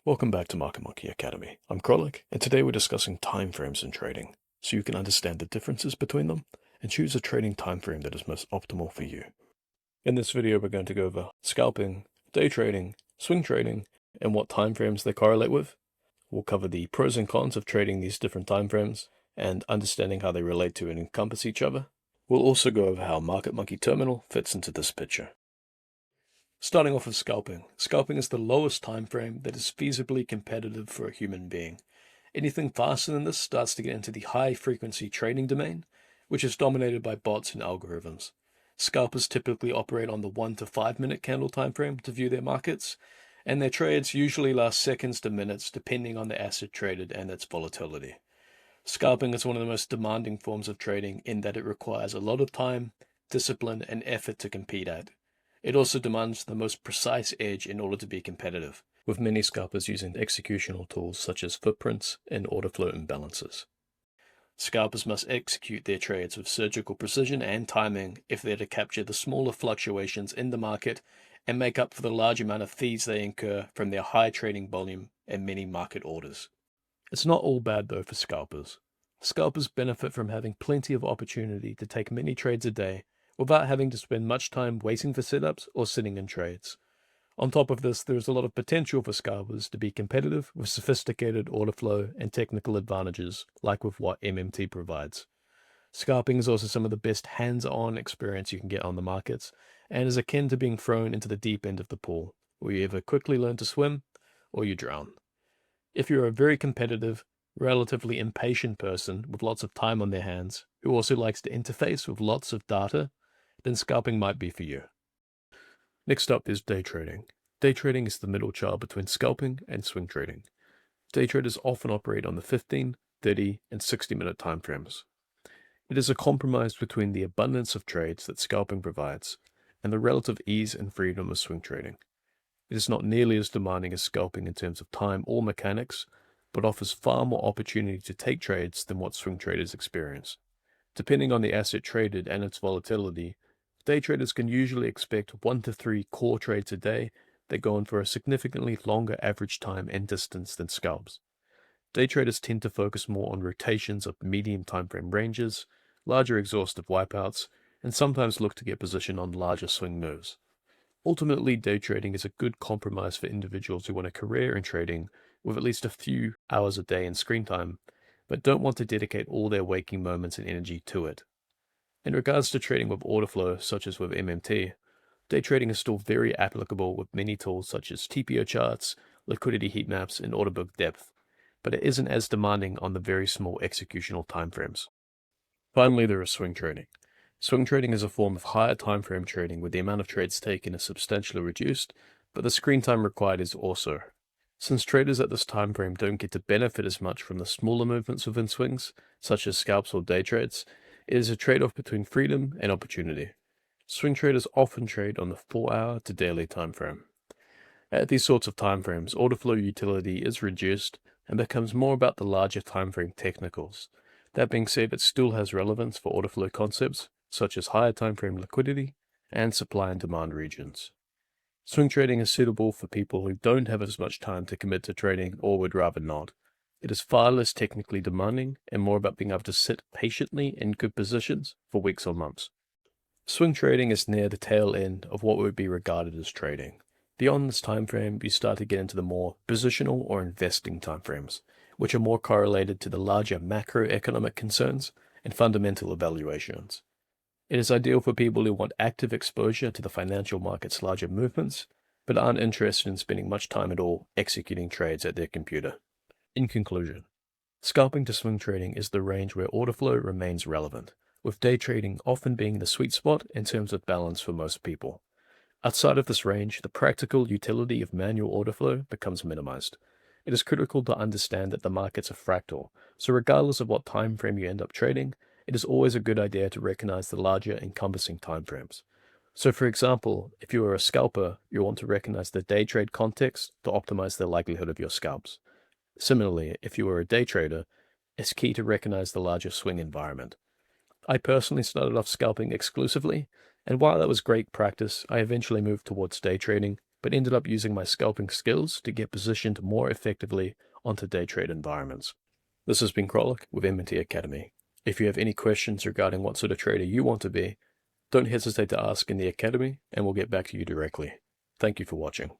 Welcome back to Market Monkey Academy. I'm Krolik, and today we're discussing time frames in trading, so you can understand the differences between them and choose a trading time frame that is most optimal for you. In this video, we're going to go over scalping, day trading, swing trading, and what time frames they correlate with. We'll cover the pros and cons of trading these different time frames and understanding how they relate to and encompass each other. We'll also go over how Market Monkey Terminal fits into this picture. Starting off with scalping. Scalping is the lowest time frame that is feasibly competitive for a human being. Anything faster than this starts to get into the high-frequency trading domain, which is dominated by bots and algorithms. Scalpers typically operate on the 1 to 5 minute candle time frame to view their markets, and their trades usually last seconds to minutes depending on the asset traded and its volatility. Scalping is one of the most demanding forms of trading in that it requires a lot of time, discipline, and effort to compete at. It also demands the most precise edge in order to be competitive, with many scalpers using executional tools such as footprints and order flow imbalances. Scalpers must execute their trades with surgical precision and timing if they're to capture the smaller fluctuations in the market and make up for the large amount of fees they incur from their high trading volume and many market orders. It's not all bad though for scalpers. Scalpers benefit from having plenty of opportunity to take many trades a day without having to spend much time waiting for setups or sitting in trades. On top of this, there is a lot of potential for scalpers to be competitive with sophisticated order flow and technical advantages, like with what MMT provides. Scalping is also some of the best hands-on experience you can get on the markets, and is akin to being thrown into the deep end of the pool, where you either quickly learn to swim or you drown. If you're a very competitive, relatively impatient person with lots of time on their hands, who also likes to interface with lots of data, then scalping might be for you. Next up is day trading. Day trading is the middle child between scalping and swing trading. Day traders often operate on the 15, 30, and 60-minute time frames. It is a compromise between the abundance of trades that scalping provides and the relative ease and freedom of swing trading. It is not nearly as demanding as scalping in terms of time or mechanics, but offers far more opportunity to take trades than what swing traders experience. Depending on the asset traded and its volatility, day traders can usually expect 1 to 3 core trades a day that go on for a significantly longer average time and distance than scalps. Day traders tend to focus more on rotations of medium time frame ranges, larger exhaustive wipeouts, and sometimes look to get position on larger swing moves. Ultimately, day trading is a good compromise for individuals who want a career in trading with at least a few hours a day in screen time, but don't want to dedicate all their waking moments and energy to it. In regards to trading with order flow, such as with MMT, day trading is still very applicable with many tools such as TPO charts, liquidity heat maps, and order book depth, but it isn't as demanding on the very small executional timeframes. Finally, there is swing trading. Swing trading is a form of higher time frame trading where the amount of trades taken is substantially reduced, but the screen time required is also. Since traders at this time frame don't get to benefit as much from the smaller movements within swings, such as scalps or day trades, it is a trade-off between freedom and opportunity. Swing traders often trade on the 4-hour to daily time frame. At these sorts of time frames, order flow utility is reduced and becomes more about the larger time frame technicals. That being said, it still has relevance for order flow concepts such as higher time frame liquidity and supply and demand regions. Swing trading is suitable for people who don't have as much time to commit to trading or would rather not. It is far less technically demanding and more about being able to sit patiently in good positions for weeks or months. Swing trading is near the tail end of what would be regarded as trading. Beyond this time frame, you start to get into the more positional or investing timeframes, which are more correlated to the larger macroeconomic concerns and fundamental evaluations. It is ideal for people who want active exposure to the financial market's larger movements, but aren't interested in spending much time at all executing trades at their computer. In conclusion, scalping to swing trading is the range where order flow remains relevant, with day trading often being the sweet spot in terms of balance for most people. Outside of this range, the practical utility of manual order flow becomes minimized. It is critical to understand that the markets are fractal, so regardless of what time frame you end up trading, it is always a good idea to recognize the larger encompassing time frames. So for example, if you are a scalper, you want to recognize the day trade context to optimize the likelihood of your scalps. Similarly, if you are a day trader, it's key to recognize the larger swing environment. I personally started off scalping exclusively, and while that was great practice, I eventually moved towards day trading but ended up using my scalping skills to get positioned more effectively onto day trade environments. This has been Krolic with M&T Academy. If you have any questions regarding what sort of trader you want to be, don't hesitate to ask in the Academy and we'll get back to you directly. Thank you for watching.